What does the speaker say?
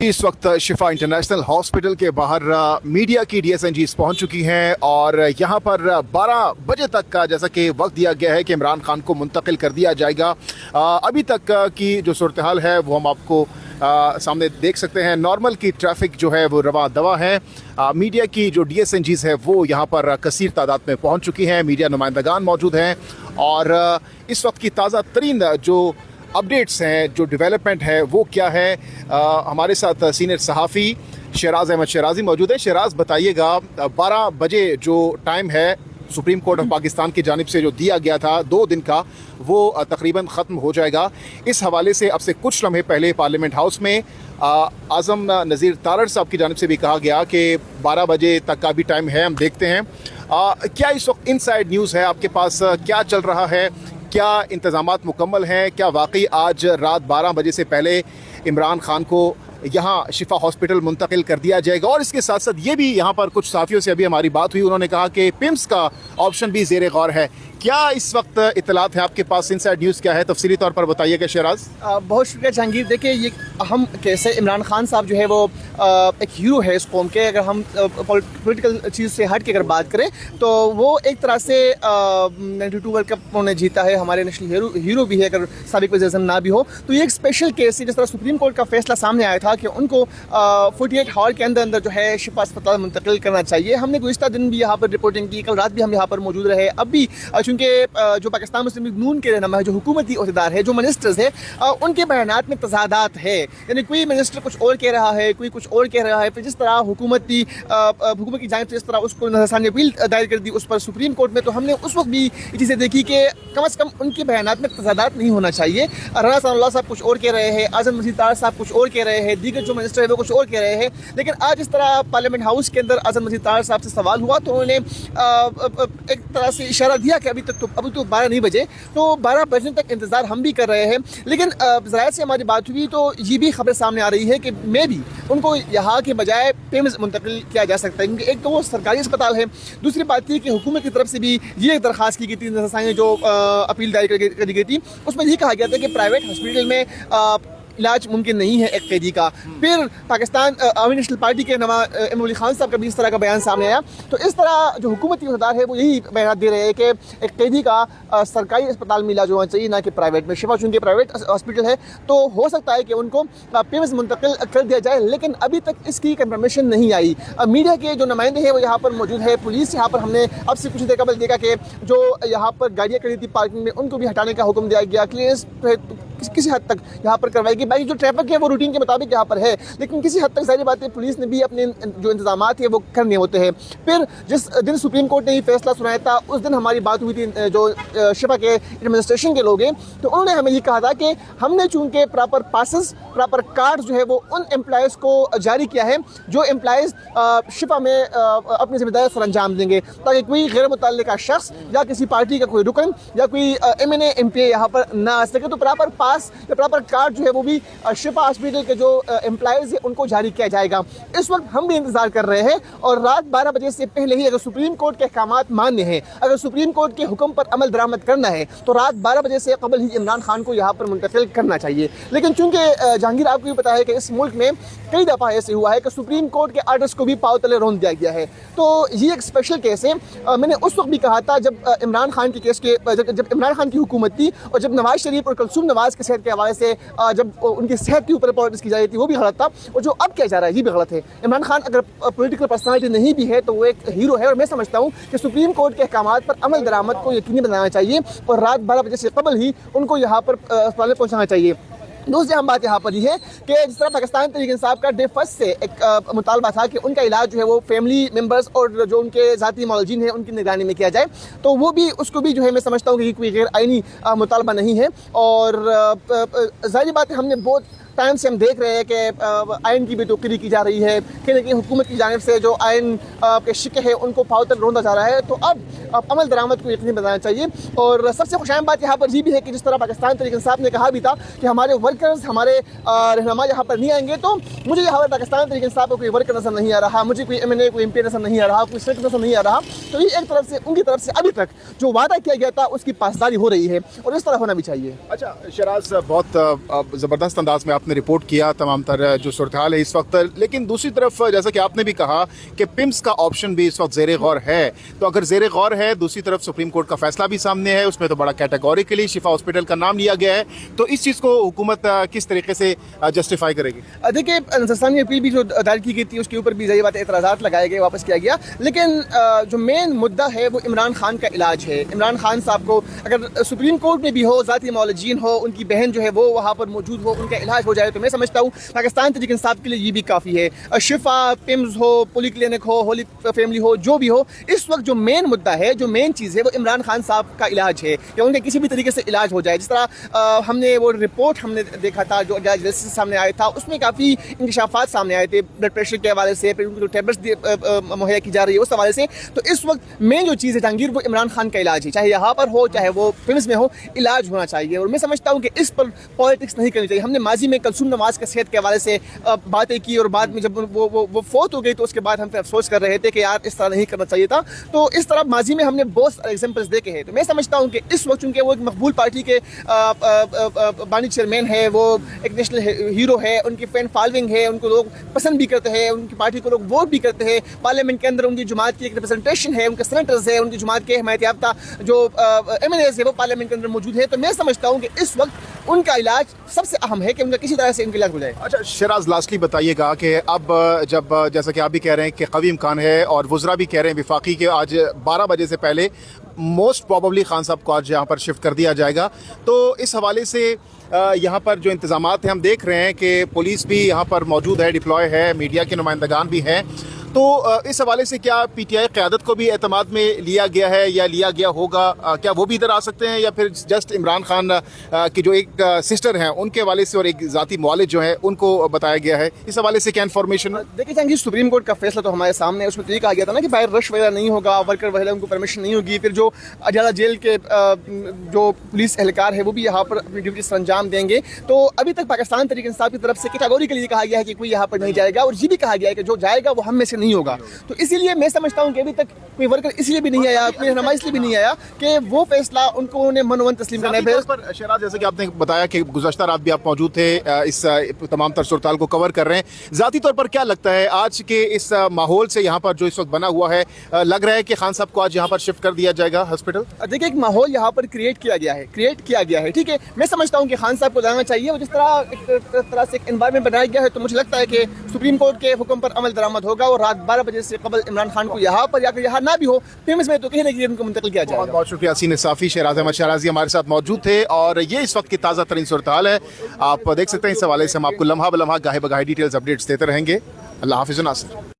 इस वक्त शिफा international hospital के बाहर मीडिया की डीएसएनजीज पहुंच चुकी हैं और यहां पर 12 बजे तक का जैसा कि वक्त दिया गया है कि इमरान खान को मुंतकिल कर दिया जाएगा। अभी तक की जो सूरत हाल है वो हम आपको सामने देख सकते हैं। नॉर्मल की ट्रैफिक जो है वो रवा दवा है। मीडिया की जो डीएसएनजीज है वो यहाँ पर कसीर तादाद में पहुँच चुकी हैं। मीडिया नुमाइंदगान मौजूद हैं और इस वक्त की ताज़ा तरीन जो अपडेट्स हैं, जो डेवलपमेंट है वो क्या है। हमारे साथ सीनियर सहाफ़ी शहराज अहमद शराजी मौजूद है। शहराज, बताइएगा 12 बजे जो टाइम है सुप्रीम कोर्ट ऑफ पाकिस्तान की जानिब से जो दिया गया था 2 दिन का, वो तकरीबन ख़त्म हो जाएगा। इस हवाले से अब से कुछ लम्हे पहले पार्लियामेंट हाउस में आज़म नज़ीर तारड़ साहब की जानिब से भी कहा गया कि 12 बजे तक का भी टाइम है। हम देखते हैं क्या इस वक्त इनसाइड न्यूज़ है आपके पास, क्या चल रहा है, क्या इंतज़ामात मुकम्मल हैं, क्या वाकई आज रात 12 बजे से पहले इमरान खान को यहाँ शिफा हॉस्पिटल मुंतकिल कर दिया जाएगा। और इसके साथ साथ ये भी यहाँ पर कुछ साथियों से अभी हमारी बात हुई, उन्होंने कहा कि पिम्स का ऑप्शन भी ज़ेर गौर है। क्या इस वक्त इतलात है आपके पास, इनसाइड न्यूज़ क्या है, तफसीली तौर पर बताइएगा शहराज। बहुत शुक्रिया जहांगीर। देखिए, ये अहम कैसे इमरान खान साहब जो है वो एक हीरो है इस कौम के। अगर हम पॉलिटिकल चीज़ से हट के अगर बात करें तो वो एक तरह से 92 वर्ल्ड कप उन्होंने जीता है, हमारे नेशनल हीरो भी है, अगर साबिक वज़ीर आज़म ना भी हो तो ये एक स्पेशल केस है। जिस तरह सुप्रीम कोर्ट का फैसला सामने आया था कि उनको 48 आवर के अंदर अंदर जो है शिफा अस्पताल मुंतकिल करना चाहिए। हमने गुज़िश्ता दिन भी यहाँ पर रिपोर्टिंग की, कल रात भी हम यहाँ पर मौजूद रहे। अब भी चूँकि जो पाकिस्तान मुस्लिम लीग नून के रहनुमा है, जो हुकूमती अहदेदार है, जो मिनिस्टर्स है, उनके बयानात में तजादात है। यानी कोई मिनिस्टर कुछ और कह रहा है, कोई कुछ और कह रहा है। फिर जिस तरह हुकूमत की जानिब से इस तरह उसको नज़रसानी अपील दायर कर दी उस पर सुप्रीम कोर्ट में, तो हमने उस वक्त भी ये चीज़ें देखी कि कम अज़ कम उनके बयानात में तजादात नहीं होना चाहिए। राना सनाउल्लाह साहब कुछ और कह रहे हैं, आज़म नज़ीर तारड़ साहब कुछ और कह रहे हैं, दीगर जो मिनिस्टर है वो कुछ और कह रहे हैं। लेकिन आज इस तरह पार्लियामेंट हाउस के अंदर आज़म नज़ीर तारड़ साहब से सवाल हुआ तो उन्होंने एक तरह से इशारा दिया कि अभी तो 12 नहीं बजे, तो 12 बजने तक इंतज़ार हम भी कर रहे हैं। लेकिन ज़राए से हमारी बात हुई तो ये भी खबर सामने आ रही है कि मे भी उनको यहाँ के बजाय पिम्स मुंतकिल किया जा सकता है, क्योंकि एक तो वो सरकारी अस्पताल है, दूसरी बात थी कि हुकूमत की तरफ से भी ये एक दरख्वास्त की गई थी, नज़रसानी जो अपील दायर करी गई थी, उसमें ये कहा गया था कि प्राइवेट हॉस्पिटल में इलाज मुमकिन नहीं है एक कैदी का। फिर पाकिस्तान अवामी नेशनल पार्टी के नमा इमाम अली खान साहब का भी इस तरह का बयान सामने आया। तो इस तरह जो हुकूमती अहदेदार है वो यही बयान दे रहे हैं कि एक कैदी का सरकारी अस्पताल में इलाज होना चाहिए, ना कि प्राइवेट में। शिफा चूँकि प्राइवेट हॉस्पिटल है तो हो सकता है कि उनको पिम्स मुंतकिल कर दिया जाए, लेकिन अभी तक इसकी कंफर्मेशन नहीं आई। मीडिया के जो नुमाइंदे हैं वो यहाँ पर मौजूद है, पुलिस यहाँ पर हमने अब से कुछ देर कबल देखा कि जो यहाँ पर गाड़ियाँ खड़ी थी पार्किंग में उनको भी हटाने का हुक्म दिया गया। क्लियरेंस किसी हद तक यहाँ पर करवाई गई। बाकी जो ट्रैफिक है वो रूटीन के मुताबिक यहाँ पर है, लेकिन किसी हद तक सारी बातें पुलिस ने भी अपने जो इंतजामात है वो करने होते हैं। फिर जिस दिन सुप्रीम कोर्ट ने ये फैसला सुनाया था उस दिन हमारी बात हुई थी जो शिफा के एडमिनिस्ट्रेशन के लोग हैं, तो उन्होंने हमें ये कहा था कि हमने चूँकि प्रॉपर पासेस, प्रॉपर कार्ड जो है वो उन एम्प्लॉयज़ को जारी किया है जो एम्प्लॉयज़ शिफा में अपनी जिम्मेदारी सर अंजाम देंगे, ताकि कोई गैर मुतल्लिका शख्स या किसी पार्टी का कोई रुकन या कोई MNA MP यहाँ पर ना आ सके। तो प्रॉपर पास या प्रॉपर कार्ड जो है वो भी शिफा हॉस्पिटल के जो एम्प्लॉयज़ हैं उनको जारी किया जाएगा। इस वक्त हम भी इंतज़ार कर रहे हैं और रात 12 बजे से पहले ही अगर सुप्रीम कोर्ट के अहकामात मान्य हैं, अगर सुप्रीम कोर्ट के हुक्म पर अमल दरामद करना है तो रात 12 बजे से कबल ही इमरान खान को यहाँ पर मुंतकिल करना चाहिए। लेकिन चूँकि जहांगीर आपको भी पता है कि इस मुल्क में कई दफ़ा ऐसे हुआ है कि सुप्रीम कोर्ट के आर्डर्स को भी पाँव तले रौंद दिया गया है, तो ये एक स्पेशल केस है। मैंने उस वक्त भी कहा था जब इमरान खान की केस के जब इमरान खान की हुकूमत थी और जब नवाज शरीफ और कुलसूम नवाज के सेहत के हवाले से जब उनकी सेहत के ऊपर पॉलिटिक्स की जा रही थी वो भी गलत था, और जो अब किया जा रहा है ये भी गलत है। इमरान खान अगर पॉलिटिकल पर्सनालिटी नहीं भी है तो वो एक हीरो है, और मैं समझता हूँ कि सुप्रीम कोर्ट के अहकामात पर अमल दरामद को यकीनी बनाना चाहिए और रात 12 बजे से कबल ही उनको यहाँ पर अस्पताल में पहुँचाना चाहिए। दूसरी अहम बात यहाँ पर ये है कि जिस तरह पाकिस्तान तहरीक इंसाफ का डे फर्स्ट से एक मुतालबा था कि उनका इलाज जो है वो फैमिली मेम्बर्स और जो उनके ज़ाती मौलजीन हैं उनकी निगरानी में किया जाए, तो वो भी उसको भी जो है मैं समझता हूँ कि कोई गैर आइनी मुतालबा नहीं है। और ज़ाहिर बात है हमने बहुत टाइम से हम देख रहे हैं कि आइन की बेतुकी की जा रही है, कहीं ना कहीं हुकूमत की जानिब से जो आइन के शिक्के हैं उनको पाँव तक रौंदा जा रहा है, तो अब अमल दरामद को यकीनी बनाना चाहिए। और सबसे खुशाम बात यहाँ पर ये भी है कि जिस तरह पाकिस्तान तहरीक इंसाफ ने कहा भी था कि हमारे वर्कर्स, हमारे रहनुमा यहाँ पर नहीं आएंगे, तो मुझे यहाँ पर पाकिस्तान तहरीक इंसाफ को कोई वर्कर नजर नहीं आ रहा, मुझे कोई MNA कोई MP नजर नहीं आ रहा, कोई सेनेटर नजर नहीं आ रहा। तो ये एक तरफ से उनकी तरफ से अभी तक जो वादा किया गया था उसकी पासदारी हो रही है और इस तरह होना भी चाहिए। अच्छा शहराज, बहुत ज़बरदस्त अंदाज में आपने आपने रिपोर्ट किया तमाम तर जो सूरत हाल है इस वक्त, लेकिन दूसरी तरफ जैसा कि आपने भी कहा कि पिम्स का ऑप्शन भी इस वक्त ज़ेर गौर है। तो अगर ज़ेर गौर है, दूसरी तरफ सुप्रीम कोर्ट का फैसला भी सामने है, उसमें तो बड़ा कैटेगोरिकली शिफा हॉस्पिटल का नाम लिया गया है, तो इस चीज़ को हुकूमत किस तरीके से जस्टिफाई करेगी? देखिए, नजरसानी अपील भी जो दायर की गई थी उसके ऊपर भी सही बात एतराज़ात लगाए गए, वापस किया गया, लेकिन जो मेन मुद्दा है वो इमरान खान का इलाज है। इमरान खान साहब को अगर सुप्रीम कोर्ट में भी हो, ज़ाती मौलजीन हो, उनकी बहन जो है वो वहाँ पर मौजूद हो, उनका इलाज हो जाए, तो मैं समझता हूँ पाकिस्तान तहरीक इंसाफ के लिए ये भी काफ़ी है। शिफा, पिम्स हो, पोली क्लिनिक हो, होली फैमिली हो, जो भी हो, इस वक्त जो मेन मुद्दा है, जो मेन चीज़ है वो इमरान खान साहब का इलाज है, कि उनके किसी भी तरीके से इलाज हो जाए। जिस तरह हमने वो रिपोर्ट हमने देखा था जो जज से सामने आया था, उसमें काफ़ी इंकशाफात सामने आए थे ब्लड प्रेशर के हवाले से, फिर उनको जो टैबलेट्स मुहैया की जा रही है उस हवाले से। तो इस वक्त मेन जो चीज़ है जहांगीर, वो इमरान खान का इलाज है, चाहे यहाँ पर हो चाहे वो फिल्म में हो, इलाज होना चाहिए। और मैं समझता हूँ कि इस पर पॉलिटिक्स नहीं करनी चाहिए। हमने माजी में कलसूम नवाज के सेहत के हवाले से बातें की, और बाद में जब वो फौत हो गई तो उसके बाद हम फिर अफसोस कर रहे थे कि यार इस तरह नहीं करना चाहिए था। तो इस तरह माजी में हमने बहुत एग्जाम्पल्स देखे हैं। तो मैं समझता हूँ कि इस वक्त चूँकि वो एक मकबूल पार्टी के बानी चेयरमैन है, वो एक नेशनल हीरो है, उनकी फैन फॉलोइंग है, उनको लोग पसंद भी करते हैं, उनकी पार्टी को लोग वोट भी करते हैं, पार्लियामेंट के अंदर उनकी जमात की एक रिप्रेजेंटेशन है, उनके सेनेटर्स है, उनकी जमात के हिमायत याफ्ता जो MLAs है वो पार्लियामेंट के अंदर मौजूद है। तो मैं समझता हूँ कि इस वक्त उनका इलाज सबसे अहम है कि उनका किसी तरह से उनका इलाज हो जाए। अच्छा शराज, लास्टली बताइएगा कि अब जब जैसा कि आप भी कह रहे हैं कि कवी इम्कान है और वुज़रा भी कह रहे हैं विफाकी के आज 12 बजे से पहले मोस्ट प्रॉबली खान साहब को आज यहाँ पर शिफ्ट कर दिया जाएगा, तो इस हवाले से यहाँ पर जो इंतज़ामात हैं हम देख रहे हैं कि पुलिस भी यहाँ पर मौजूद है, डिप्लॉय है, मीडिया के नुमाइंदगान भी हैं, तो इस हवाले से क्या PTI क़यादत को भी एतमाद में लिया गया है या लिया गया होगा? क्या वो भी इधर आ सकते हैं या फिर जस्ट इमरान खान की जो एक सिस्टर हैं उनके हवाले से और एक ज़ाती मुआलिज जो है उनको बताया गया है? इस हवाले से क्या इन्फॉर्मेशन? देखिए जहांगीर, सुप्रीम कोर्ट का फैसला तो हमारे सामने है, उसमें तो ये कहा गया था ना कि बाहर रश वगैरह नहीं होगा, वर्कर वगैरह उनको परमिशन नहीं होगी, फिर जो अजाला जेल के जो पुलिस एहलकार है वो भी यहाँ पर अपनी ड्यूटी अंजाम देंगे। तो अभी तक पाकिस्तान तहरीक इंसाफ की तरफ से कैटेगोरिकली कहा गया है कि कोई यहाँ पर नहीं जाएगा, और ये भी कहा गया है कि जो जाएगा वो हम में से नहीं होगा। तो इसीलिए मैं समझता हूँ कि अभी तक कोई वर्कर इसलिए भी नहीं आया, कोई रहनुमा इसलिए भी नहीं आया कि वो फैसला उनको उन्होंने मनोवन तस्लीम करना है। पर शहराज, जैसे कि आपने बताया कि गुज़श्ता रात भी आप मौजूद थे, इस तमाम तर सूरत हाल को कवर कर रहे हैं, ज़ाती तौर पर क्या लगता है आज के इस माहौल से यहाँ पर जो इस वक्त बना हुआ है, लग रहा है कि खान साहब को आज यहाँ पर शिफ्ट कर दिया जाएगा हॉस्पिटल? देखिए, एक माहौल यहाँ पर क्रिएट किया गया है, ठीक है। मैं समझता हूँ कि खान साहब को जाना चाहिए, और जिस तरह से एक एनवायरनमेंट बनाया गया है, तो मुझे लगता है कि सुप्रीम कोर्ट के हुक्म पर अमल दरामद होगा, और रात 12 बजे से कबल इमरान खान को यहाँ पर या फिर यहाँ ना भी हो, फेमस में तो कहीं ना कहीं उनको मुंतकिल किया जाएगा। बहुत शुक्रिया। सीन साफ़ी, शहराज अहमद शहराजी हमारे साथ मौजूद थे, और ये इस वक्त की ताज़ा तरीन सूरत हाल है। आप देख सकते हैं, इस हवाले से हम आपको लम्हा ब लम्हा गाहे बगाहे डिटेल्स अपडेट्स देते रहेंगे। अल्लाह हाफ़िज़ नासिर।